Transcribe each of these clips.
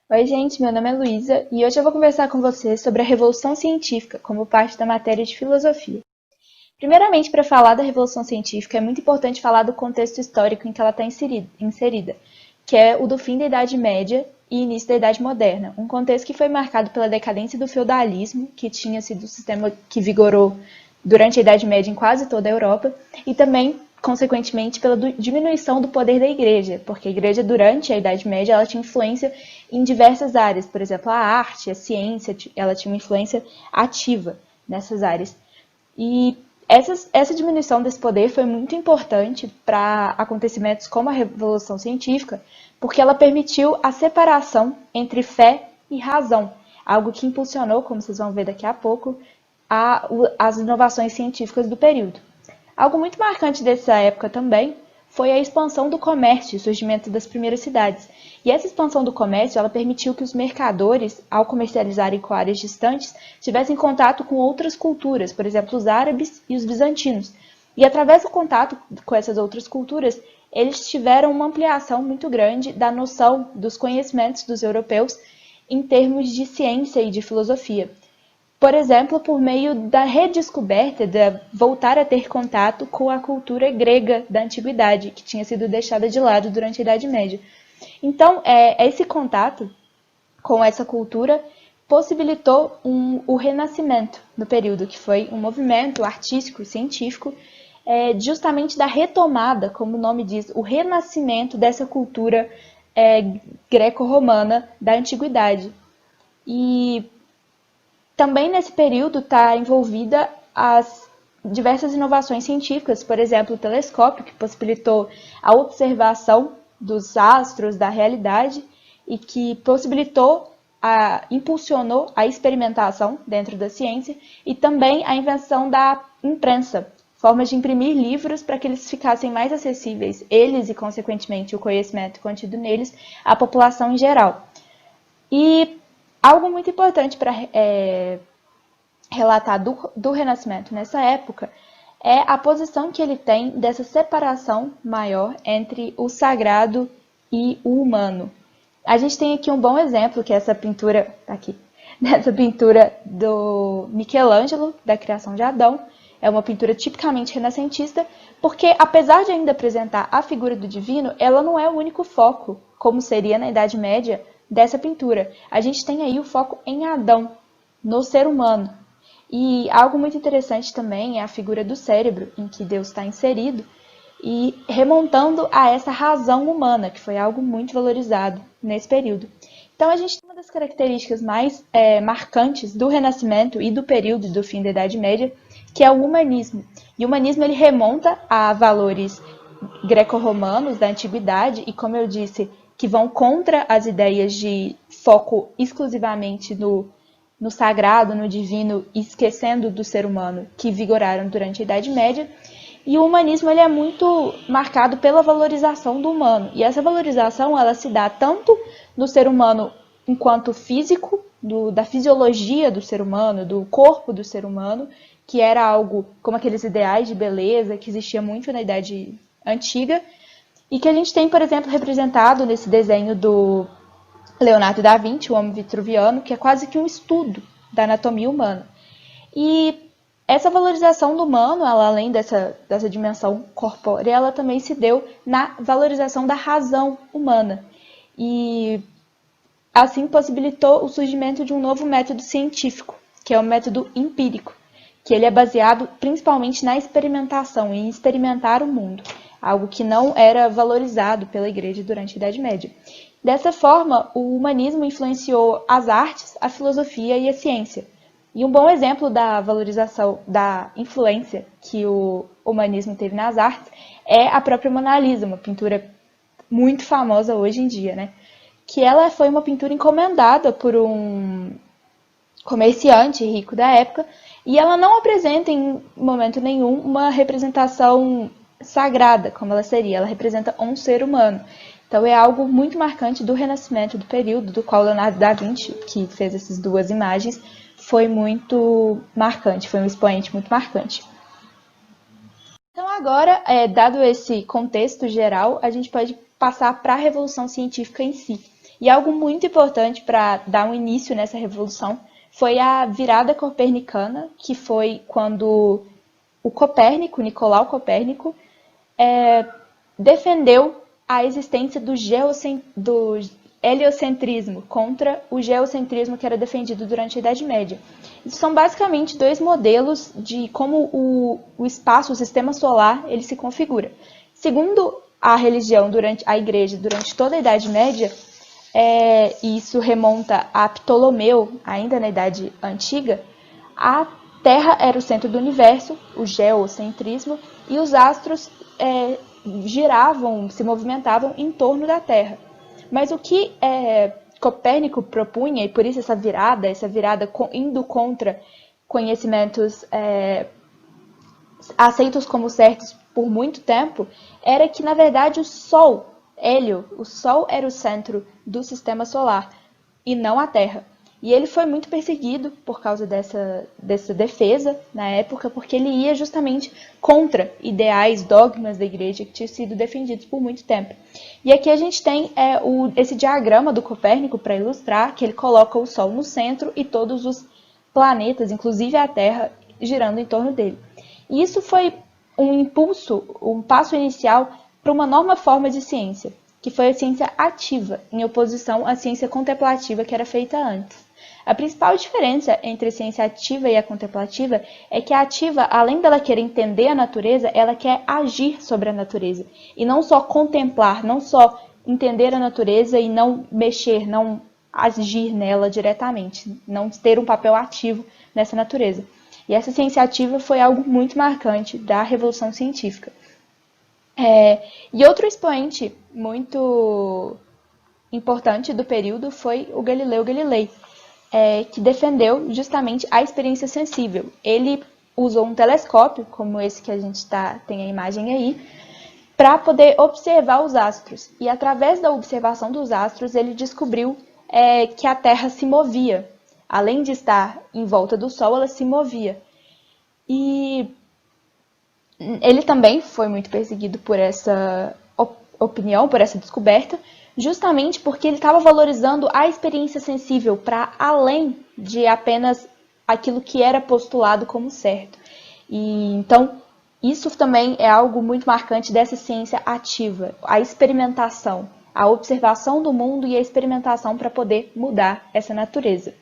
Oi, gente, meu nome é Luísa e hoje eu vou conversar com vocês sobre a Revolução Científica como parte da matéria de filosofia. Primeiramente, para falar da Revolução Científica, é muito importante falar do contexto histórico em que ela está inserida, que é o do fim da Idade Média e início da Idade Moderna, um contexto que foi marcado pela decadência do feudalismo, que tinha sido o sistema que vigorou durante a Idade Média em quase toda a Europa, e também, consequentemente, pela diminuição do poder da Igreja, porque a Igreja, durante a Idade Média, ela tinha influência em diversas áreas, por exemplo, a arte, a ciência, ela tinha uma influência ativa nessas áreas. E essa diminuição desse poder foi muito importante para acontecimentos como a Revolução Científica, porque ela permitiu a separação entre fé e razão, algo que impulsionou, como vocês vão ver daqui a pouco, as inovações científicas do período. Algo muito marcante dessa época também foi a expansão do comércio e o surgimento das primeiras cidades. E essa expansão do comércio, ela permitiu que os mercadores, ao comercializarem com áreas distantes, tivessem contato com outras culturas, por exemplo, os árabes e os bizantinos. E através do contato com essas outras culturas, eles tiveram uma ampliação muito grande da noção dos conhecimentos dos europeus em termos de ciência e de filosofia. Por exemplo, por meio da redescoberta, de voltar a ter contato com a cultura grega da antiguidade, que tinha sido deixada de lado durante a Idade Média. Então, esse contato com essa cultura possibilitou o renascimento no período, que foi um movimento artístico e científico justamente da retomada, como o nome diz, o renascimento dessa cultura greco-romana da antiguidade. E também nesse período está envolvida as diversas inovações científicas, por exemplo, o telescópio, que possibilitou a observação dos astros, da realidade, e que impulsionou a experimentação dentro da ciência, e também a invenção da imprensa, formas de imprimir livros para que eles ficassem mais acessíveis, eles e, consequentemente, o conhecimento contido neles, à população em geral. E algo muito importante para relatar do Renascimento nessa época é a posição que ele tem dessa separação maior entre o sagrado e o humano. A gente tem aqui um bom exemplo, que é essa pintura aqui, dessa pintura do Michelangelo, da criação de Adão. É uma pintura tipicamente renascentista, porque apesar de ainda apresentar a figura do divino, ela não é o único foco, como seria na Idade Média, dessa pintura. A gente tem aí o foco em Adão, no ser humano. E algo muito interessante também é a figura do cérebro, em que Deus está inserido, e remontando a essa razão humana, que foi algo muito valorizado nesse período. Então, a gente tem uma das características mais marcantes do Renascimento e do período do fim da Idade Média, que é o humanismo. E o humanismo ele remonta a valores greco-romanos da antiguidade e, como eu disse, que vão contra as ideias de foco exclusivamente no sagrado, no divino, esquecendo do ser humano, que vigoraram durante a Idade Média. E o humanismo ele é muito marcado pela valorização do humano. E essa valorização ela se dá tanto no ser humano enquanto físico, da fisiologia do ser humano, do corpo do ser humano, que era algo como aqueles ideais de beleza que existia muito na Idade Antiga, e que a gente tem, por exemplo, representado nesse desenho do Leonardo da Vinci, o Homem Vitruviano, que é quase que um estudo da anatomia humana. E essa valorização do humano, ela, além dessa dimensão corpórea, ela também se deu na valorização da razão humana. E assim possibilitou o surgimento de um novo método científico, que é o método empírico, que ele é baseado principalmente na experimentação, em experimentar o mundo, algo que não era valorizado pela Igreja durante a Idade Média. Dessa forma, o humanismo influenciou as artes, a filosofia e a ciência. E um bom exemplo da valorização, da influência que o humanismo teve nas artes é a própria Mona Lisa, uma pintura muito famosa hoje em dia, né? Que ela foi uma pintura encomendada por um comerciante rico da época, e ela não apresenta em momento nenhum uma representação sagrada, como ela seria. Ela representa um ser humano. Então é algo muito marcante do Renascimento, do período do qual Leonardo da Vinci, que fez essas duas imagens, foi muito marcante, foi um expoente muito marcante. Então agora, dado esse contexto geral, a gente pode passar para a Revolução Científica em si. E algo muito importante para dar um início nessa revolução foi a virada copernicana, que foi quando o Copérnico, Nicolau Copérnico, defendeu a existência do heliocentrismo contra o geocentrismo que era defendido durante a Idade Média. Isso são basicamente dois modelos de como o espaço, o sistema solar, ele se configura. Segundo a religião, a igreja, durante toda a Idade Média, e isso remonta a Ptolomeu, ainda na Idade Antiga, a Terra era o centro do universo, o geocentrismo, e os astros giravam, se movimentavam em torno da Terra. Mas o que Copérnico propunha, e por isso essa virada indo contra conhecimentos aceitos como certos por muito tempo, era que, na verdade, o Sol era o centro do sistema solar e não a Terra. E ele foi muito perseguido por causa dessa defesa na época, porque ele ia justamente contra ideais, dogmas da igreja que tinham sido defendidos por muito tempo. E aqui a gente tem esse diagrama do Copérnico para ilustrar que ele coloca o Sol no centro e todos os planetas, inclusive a Terra, girando em torno dele. E isso foi um passo inicial para uma nova forma de ciência, que foi a ciência ativa, em oposição à ciência contemplativa que era feita antes. A principal diferença entre a ciência ativa e a contemplativa é que a ativa, além dela querer entender a natureza, ela quer agir sobre a natureza. E não só contemplar, não só entender a natureza e não mexer, não agir nela diretamente, não ter um papel ativo nessa natureza. E essa ciência ativa foi algo muito marcante da Revolução Científica. E outro expoente muito importante do período foi o Galileu Galilei, que defendeu justamente a experiência sensível. Ele usou um telescópio, como esse que a gente tem a imagem aí, para poder observar os astros. E através da observação dos astros, ele descobriu que a Terra se movia. Além de estar em volta do Sol, ela se movia. E ele também foi muito perseguido por essa opinião, por essa descoberta, justamente porque ele estava valorizando a experiência sensível para além de apenas aquilo que era postulado como certo. E então, isso também é algo muito marcante dessa ciência ativa, a experimentação, a observação do mundo e a experimentação para poder mudar essa natureza.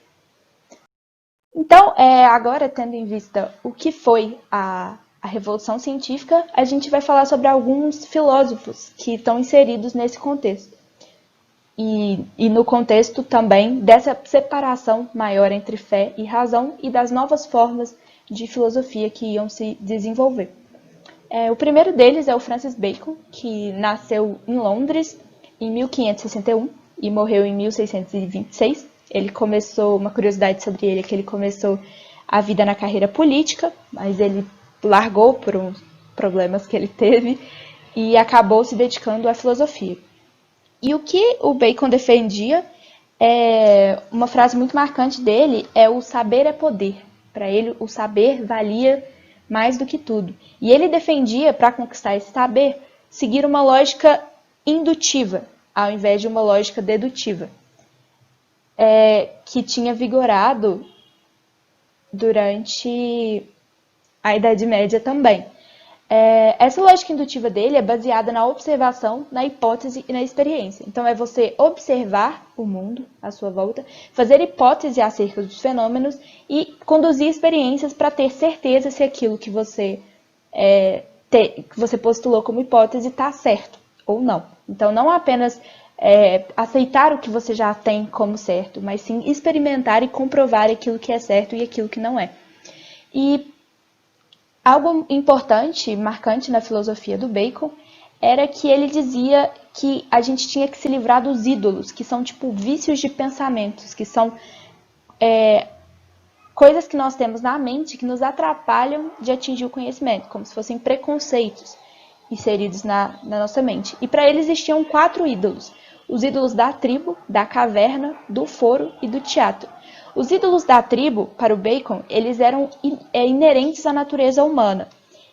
Então, agora, tendo em vista o que foi a Revolução Científica, a gente vai falar sobre alguns filósofos que estão inseridos nesse contexto. E no contexto também dessa separação maior entre fé e razão e das novas formas de filosofia que iam se desenvolver. O primeiro deles é o Francis Bacon, que nasceu em Londres em 1561 e morreu em 1626. Ele começou, uma curiosidade sobre ele é que ele começou a vida na carreira política, mas ele largou por uns problemas que ele teve e acabou se dedicando à filosofia. E o que o Bacon defendia, uma frase muito marcante dele, é o saber é poder. Para ele, o saber valia mais do que tudo. E ele defendia, para conquistar esse saber, seguir uma lógica indutiva, ao invés de uma lógica dedutiva, que tinha vigorado durante a Idade Média também. Essa lógica indutiva dele é baseada na observação, na hipótese e na experiência. Então, é você observar o mundo à sua volta, fazer hipótese acerca dos fenômenos e conduzir experiências para ter certeza se aquilo que você postulou como hipótese está certo ou não. Então, não apenas aceitar o que você já tem como certo, mas sim experimentar e comprovar aquilo que é certo e aquilo que não é. E algo importante, marcante na filosofia do Bacon, era que ele dizia que a gente tinha que se livrar dos ídolos, que são tipo vícios de pensamentos, que são coisas que nós temos na mente que nos atrapalham de atingir o conhecimento, como se fossem preconceitos inseridos na nossa mente. E para ele existiam 4 ídolos. Os ídolos da tribo, da caverna, do foro e do teatro. Os ídolos da tribo, para o Bacon, eles eram inerentes à natureza humana.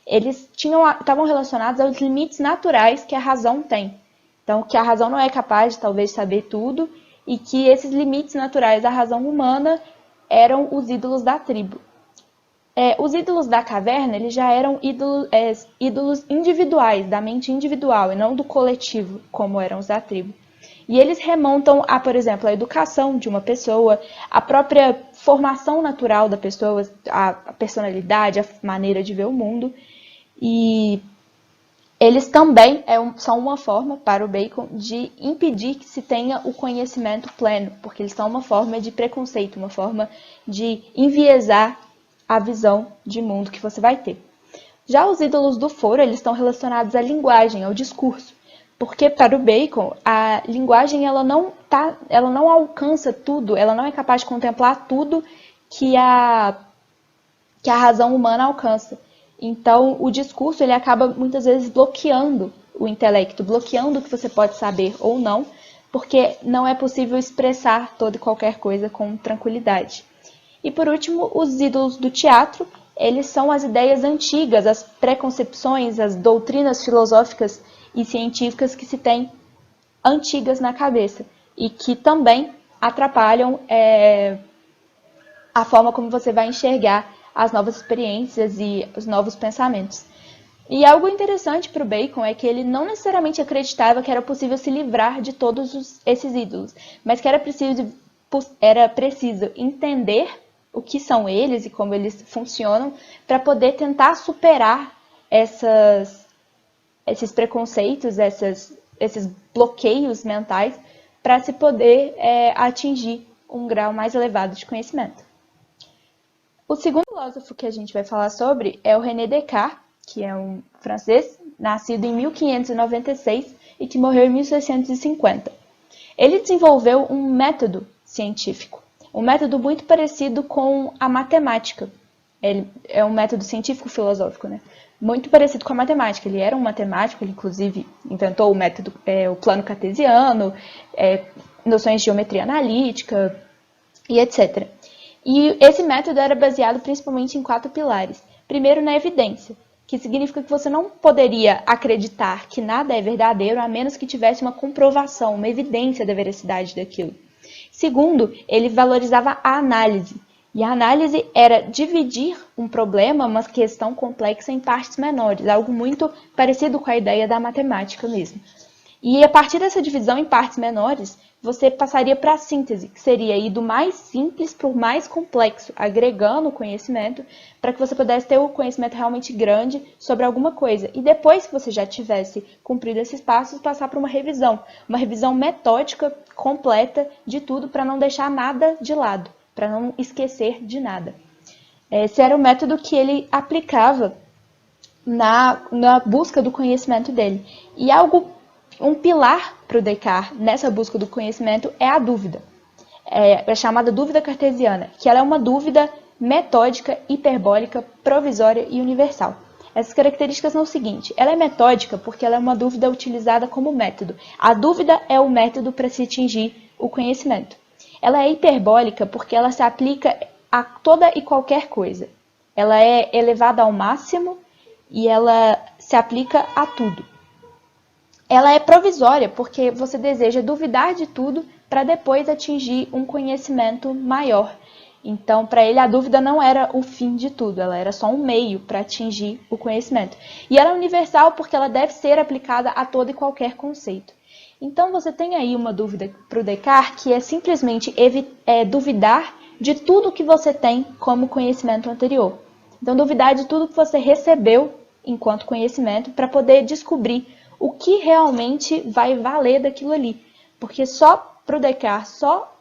Eles estavam relacionados aos limites naturais que a razão tem. Então, que a razão não é capaz de, talvez, saber tudo e que esses limites naturais da razão humana eram os ídolos da tribo. Os ídolos da caverna eles já eram ídolos individuais, da mente individual, e não do coletivo, como eram os da tribo. E eles remontam a, por exemplo, a educação de uma pessoa, a própria formação natural da pessoa, a personalidade, a maneira de ver o mundo. E eles também são uma forma, para o Bacon, de impedir que se tenha o conhecimento pleno, porque eles são uma forma de preconceito, uma forma de enviesar a visão de mundo que você vai ter. Já os ídolos do foro, eles estão relacionados à linguagem, ao discurso, porque para o Bacon, a linguagem ela não alcança tudo, ela não é capaz de contemplar tudo que a razão humana alcança. Então, o discurso ele acaba muitas vezes bloqueando o intelecto, bloqueando o que você pode saber ou não, porque não é possível expressar toda e qualquer coisa com tranquilidade. E por último, os ídolos do teatro, eles são as ideias antigas, as preconcepções, as doutrinas filosóficas e científicas que se têm antigas na cabeça e que também atrapalham a forma como você vai enxergar as novas experiências e os novos pensamentos. E algo interessante para o Bacon é que ele não necessariamente acreditava que era possível se livrar de todos esses ídolos, mas que era preciso entender o que são eles e como eles funcionam para poder tentar superar esses preconceitos, esses bloqueios mentais, para se poder atingir um grau mais elevado de conhecimento. O segundo filósofo que a gente vai falar sobre é o René Descartes, que é um francês, nascido em 1596 e que morreu em 1650. Ele desenvolveu um método científico, um método muito parecido com a matemática. Ele é um método científico-filosófico, né? Muito parecido com a matemática. Ele era um matemático, ele inclusive inventou o método, o plano cartesiano, noções de geometria analítica e etc. E esse método era baseado principalmente em 4 pilares. Primeiro, na evidência, que significa que você não poderia acreditar que nada é verdadeiro a menos que tivesse uma comprovação, uma evidência da veracidade daquilo. Segundo, ele valorizava a análise. E a análise era dividir um problema, uma questão complexa, em partes menores, algo muito parecido com a ideia da matemática mesmo. E a partir dessa divisão em partes menores, você passaria para a síntese, que seria ir do mais simples para o mais complexo, agregando o conhecimento para que você pudesse ter o conhecimento realmente grande sobre alguma coisa. E depois que você já tivesse cumprido esses passos, passar para uma revisão metódica, completa de tudo, para não deixar nada de lado, para não esquecer de nada. Esse era o método que ele aplicava na busca do conhecimento dele. E um pilar para o Descartes nessa busca do conhecimento é a dúvida. É chamada dúvida cartesiana, que ela é uma dúvida metódica, hiperbólica, provisória e universal. Essas características são o seguinte: ela é metódica porque ela é uma dúvida utilizada como método. A dúvida é o método para se atingir o conhecimento. Ela é hiperbólica porque ela se aplica a toda e qualquer coisa. Ela é elevada ao máximo e ela se aplica a tudo. Ela é provisória porque você deseja duvidar de tudo para depois atingir um conhecimento maior. Então, para ele, a dúvida não era o fim de tudo, ela era só um meio para atingir o conhecimento. E ela é universal porque ela deve ser aplicada a todo e qualquer conceito. Então, você tem aí uma dúvida para o Descartes, que é simplesmente duvidar de tudo que você tem como conhecimento anterior. Então, duvidar de tudo que você recebeu enquanto conhecimento para poder descobrir o que realmente vai valer daquilo ali. Porque só para o Descartes, só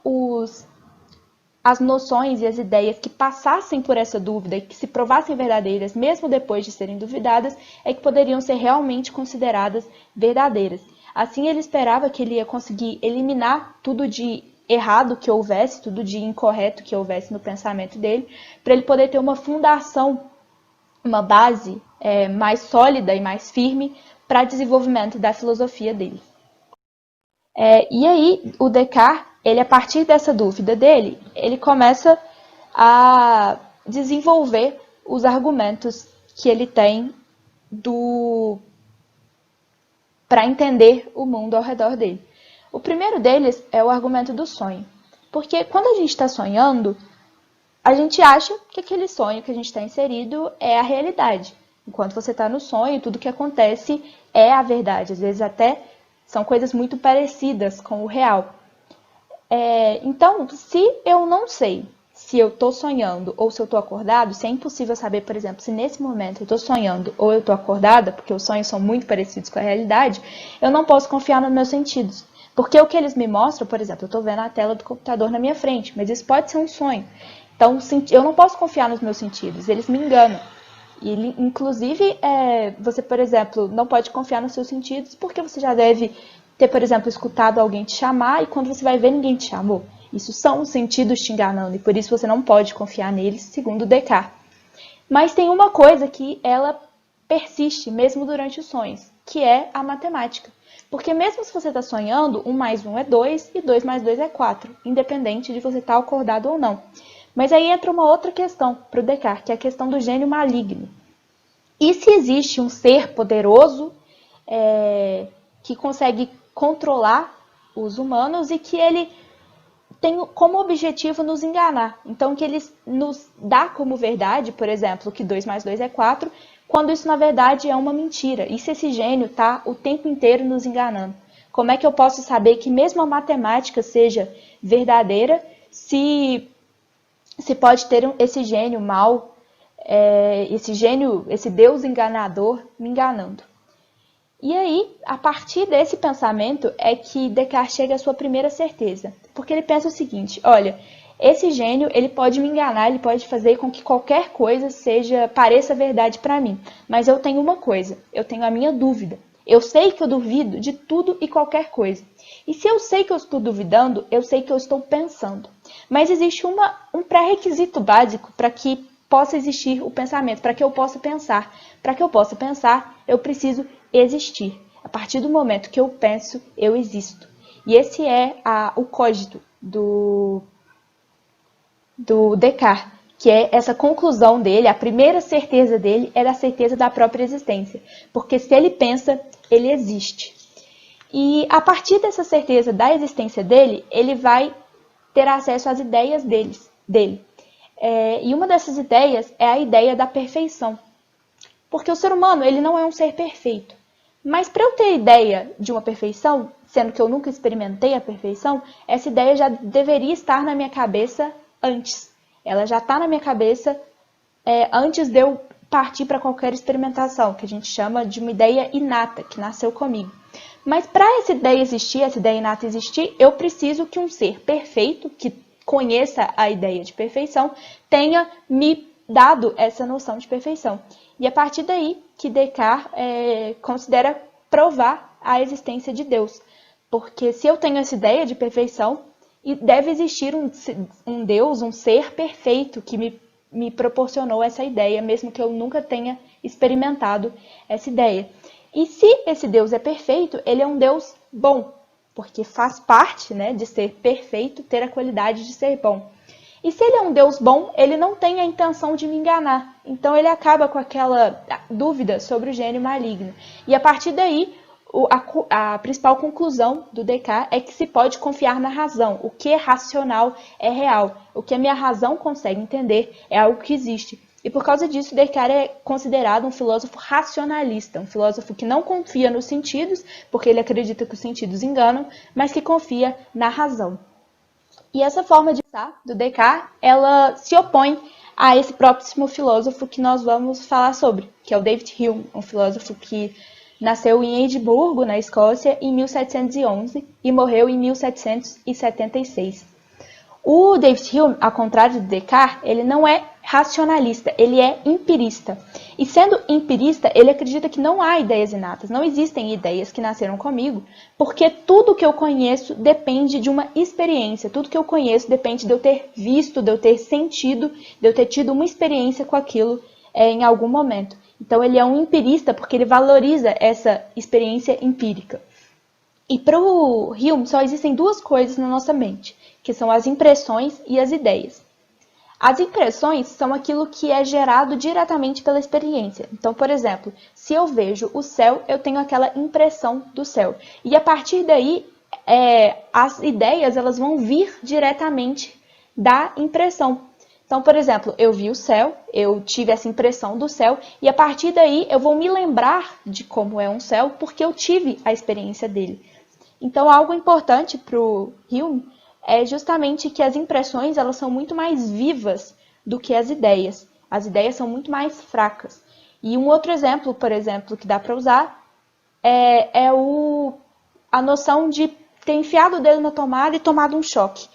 as noções e as ideias que passassem por essa dúvida e que se provassem verdadeiras, mesmo depois de serem duvidadas, é que poderiam ser realmente consideradas verdadeiras. Assim, ele esperava que ele ia conseguir eliminar tudo de errado que houvesse, tudo de incorreto que houvesse no pensamento dele, para ele poder ter uma fundação, uma base mais sólida e mais firme para desenvolvimento da filosofia dele. E aí, o Descartes, a partir dessa dúvida dele, ele começa a desenvolver os argumentos que ele tem para entender o mundo ao redor dele. O primeiro deles é o argumento do sonho. Porque quando a gente está sonhando, a gente acha que aquele sonho que a gente está inserido é a realidade. Enquanto você está no sonho, tudo que acontece é a verdade. Às vezes até são coisas muito parecidas com o real. Então, se eu não sei se eu estou sonhando ou se eu estou acordado, se é impossível saber, por exemplo, se nesse momento eu estou sonhando ou eu estou acordada, porque os sonhos são muito parecidos com a realidade, eu não posso confiar nos meus sentidos. Porque o que eles me mostram, por exemplo, eu estou vendo a tela do computador na minha frente, mas isso pode ser um sonho. Então, eu não posso confiar nos meus sentidos, eles me enganam. E, inclusive, você, por exemplo, não pode confiar nos seus sentidos porque você já deve ter, por exemplo, escutado alguém te chamar e quando você vai ver, ninguém te chamou. Isso são os sentidos te enganando e por isso você não pode confiar neles, segundo Descartes. Mas tem uma coisa que ela persiste mesmo durante os sonhos, que é a matemática. Porque mesmo se você está sonhando, 1 mais 1 é 2 e 2 mais 2 é 4, independente de você estar acordado ou não. Mas aí entra uma outra questão para o Descartes, que é a questão do gênio maligno. E se existe um ser poderoso que consegue controlar os humanos e que ele tem como objetivo nos enganar? Então, que ele nos dá como verdade, por exemplo, que 2 mais 2 é 4, quando isso na verdade é uma mentira. E se esse gênio está o tempo inteiro nos enganando? Como é que eu posso saber que mesmo a matemática seja verdadeira se pode ter esse gênio mau, esse Deus enganador me enganando? E aí, a partir desse pensamento é que Descartes chega à sua primeira certeza. Porque ele pensa o seguinte, olha, esse gênio ele pode me enganar, ele pode fazer com que qualquer coisa pareça verdade para mim. Mas eu tenho uma coisa, eu tenho a minha dúvida. Eu sei que eu duvido de tudo e qualquer coisa. E se eu sei que eu estou duvidando, eu sei que eu estou pensando. Mas existe um pré-requisito básico para que possa existir o pensamento, para que eu possa pensar. Para que eu possa pensar, eu preciso existir. A partir do momento que eu penso, eu existo. E esse é o cogito do Descartes, que é essa conclusão dele, a primeira certeza dele é a certeza da própria existência. Porque se ele pensa, ele existe. E a partir dessa certeza da existência dele, ele vai ter acesso às ideias dele. E uma dessas ideias é a ideia da perfeição. Porque o ser humano ele não é um ser perfeito. Mas para eu ter ideia de uma perfeição, sendo que eu nunca experimentei a perfeição, essa ideia já deveria estar na minha cabeça antes. Ela já está na minha cabeça antes de eu partir para qualquer experimentação, que a gente chama de uma ideia inata, que nasceu comigo. Mas para essa ideia existir, essa ideia inata existir, eu preciso que um ser perfeito, que conheça a ideia de perfeição, tenha me dado essa noção de perfeição. E a partir daí que Descartes considera provar a existência de Deus. Porque se eu tenho essa ideia de perfeição, deve existir um Deus, um ser perfeito que me proporcionou essa ideia, mesmo que eu nunca tenha experimentado essa ideia. E se esse Deus é perfeito, ele é um Deus bom, porque faz parte, né, de ser perfeito, ter a qualidade de ser bom. E se ele é um Deus bom, ele não tem a intenção de me enganar. Então ele acaba com aquela dúvida sobre o gênio maligno. E a partir daí, a principal conclusão do Descartes é que se pode confiar na razão. O que é racional é real. O que a minha razão consegue entender é algo que existe. E por causa disso, Descartes é considerado um filósofo racionalista, um filósofo que não confia nos sentidos, porque ele acredita que os sentidos enganam, mas que confia na razão. E essa forma de pensar do Descartes, ela se opõe a esse próximo filósofo que nós vamos falar sobre, que é o David Hume, um filósofo que nasceu em Edimburgo, na Escócia, em 1711 e morreu em 1776. O David Hume, ao contrário de Descartes, ele não é racionalista, ele é empirista. E sendo empirista, ele acredita que não há ideias inatas, não existem ideias que nasceram comigo, porque tudo que eu conheço depende de uma experiência, tudo que eu conheço depende de eu ter visto, de eu ter sentido, de eu ter tido uma experiência com aquilo em algum momento. Então ele é um empirista porque ele valoriza essa experiência empírica. E para o Hume só existem duas coisas na nossa mente, que são as impressões e as ideias. As impressões são aquilo que é gerado diretamente pela experiência. Então, por exemplo, se eu vejo o céu, eu tenho aquela impressão do céu. E a partir daí, as ideias elas vão vir diretamente da impressão. Então, por exemplo, eu vi o céu, eu tive essa impressão do céu, e a partir daí eu vou me lembrar de como é um céu, porque eu tive a experiência dele. Então, algo importante para o Hume é justamente que as impressões elas são muito mais vivas do que as ideias. As ideias são muito mais fracas. E um outro exemplo, por exemplo, que dá para usar é a noção de ter enfiado o dedo na tomada e tomado um choque.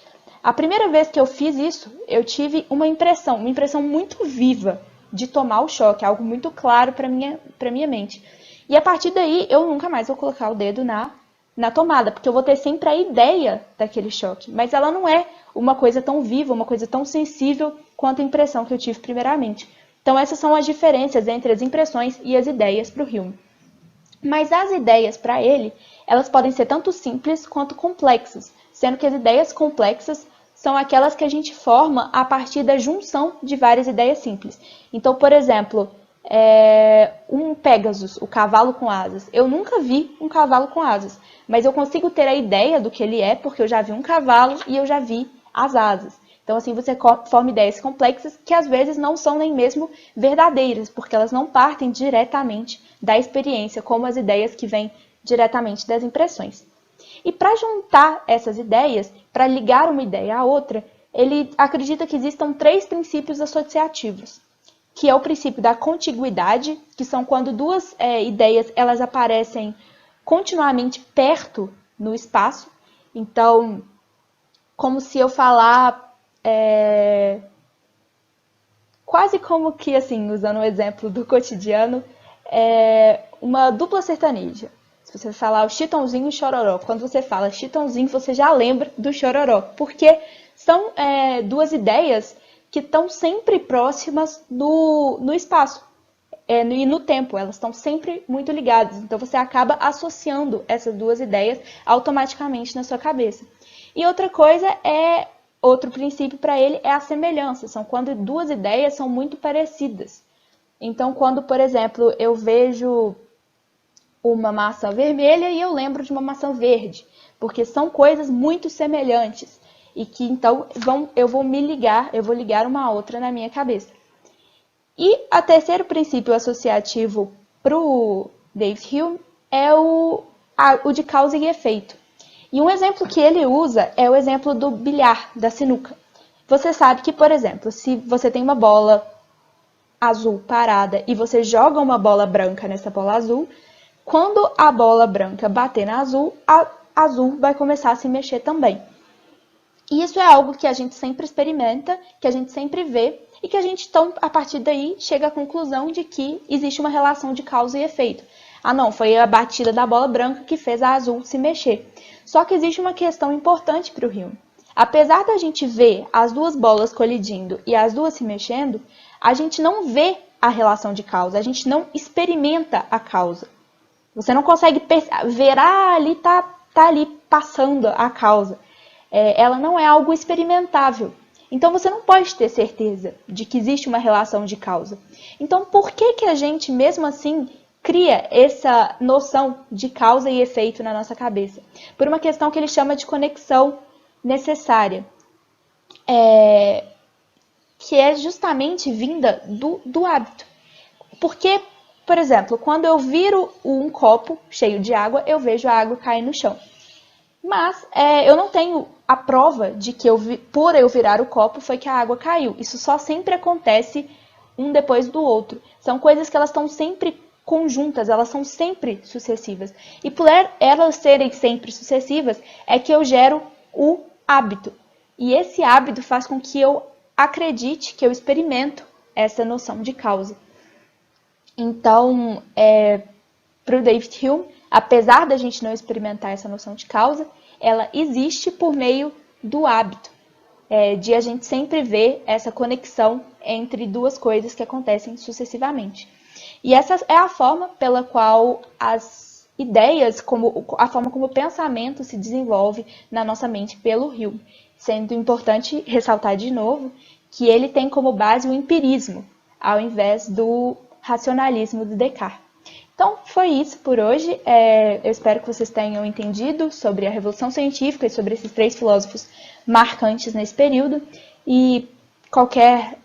A primeira vez que eu fiz isso, eu tive uma impressão muito viva de tomar o choque, algo muito claro para minha mente. E a partir daí, eu nunca mais vou colocar o dedo na tomada, porque eu vou ter sempre a ideia daquele choque. Mas ela não é uma coisa tão viva, uma coisa tão sensível quanto a impressão que eu tive primeiramente. Então, essas são as diferenças entre as impressões e as ideias para o Hume. Mas as ideias para ele, elas podem ser tanto simples quanto complexas, sendo que as ideias complexas são aquelas que a gente forma a partir da junção de várias ideias simples. Então, por exemplo, um Pegasus, o cavalo com asas. Eu nunca vi um cavalo com asas, mas eu consigo ter a ideia do que ele é, porque eu já vi um cavalo e eu já vi as asas. Então, assim, você forma ideias complexas que às vezes não são nem mesmo verdadeiras, porque elas não partem diretamente da experiência, como as ideias que vêm diretamente das impressões. E para juntar essas ideias, para ligar uma ideia à outra, ele acredita que existam 3 princípios associativos, que é o princípio da contiguidade, que são quando duas ideias elas aparecem continuamente perto no espaço. Então, como se eu falar quase como que, assim, usando o exemplo do cotidiano, uma dupla sertaneja. Se você falar o Chitãozinho e o Chororó, quando você fala Chitãozinho, você já lembra do Chororó, porque são duas ideias que estão sempre próximas no espaço e no tempo, elas estão sempre muito ligadas. Então você acaba associando essas duas ideias automaticamente na sua cabeça. E outra coisa outro princípio para ele é a semelhança, são quando duas ideias são muito parecidas. Então, quando, por exemplo, eu vejo uma maçã vermelha e eu lembro de uma maçã verde, porque são coisas muito semelhantes e que então eu vou ligar uma a outra na minha cabeça. E o terceiro princípio associativo para o David Hume é o de causa e efeito. E um exemplo que ele usa é o exemplo do bilhar, da sinuca. Você sabe que, por exemplo, se você tem uma bola azul parada e você joga uma bola branca nessa bola azul, quando a bola branca bater na azul, a azul vai começar a se mexer também. E isso é algo que a gente sempre experimenta, que a gente sempre vê, e que a gente, então, a partir daí, chega à conclusão de que existe uma relação de causa e efeito. Ah, não, foi a batida da bola branca que fez a azul se mexer. Só que existe uma questão importante para o Hume. Apesar da gente ver as duas bolas colidindo e as duas se mexendo, a gente não vê a relação de causa, a gente não experimenta a causa. Você não consegue ver, ali tá ali passando a causa. Ela não é algo experimentável. Então você não pode ter certeza de que existe uma relação de causa. Então por que a gente, mesmo assim, cria essa noção de causa e efeito na nossa cabeça? Por uma questão que ele chama de conexão necessária. Que é justamente vinda do hábito. Porque, por exemplo, quando eu viro um copo cheio de água, eu vejo a água cair no chão. Mas eu não tenho a prova de que por eu virar o copo foi que a água caiu. Isso só sempre acontece um depois do outro. São coisas que elas estão sempre conjuntas, elas são sempre sucessivas. E por elas serem sempre sucessivas, é que eu gero o hábito. E esse hábito faz com que eu acredite, que eu experimento essa noção de causa. Então, para o David Hume, apesar da gente não experimentar essa noção de causa, ela existe por meio do hábito, de a gente sempre ver essa conexão entre duas coisas que acontecem sucessivamente. E essa é a forma pela qual as ideias, a forma como o pensamento se desenvolve na nossa mente pelo Hume. Sendo importante ressaltar de novo que ele tem como base o empirismo, ao invés do racionalismo do Descartes. Então, foi isso por hoje. Eu espero que vocês tenham entendido sobre a Revolução Científica e sobre esses 3 filósofos marcantes nesse período. E qualquer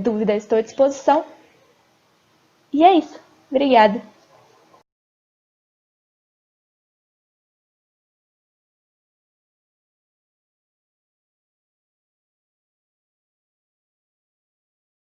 dúvida, estou à disposição. E é isso. Obrigada.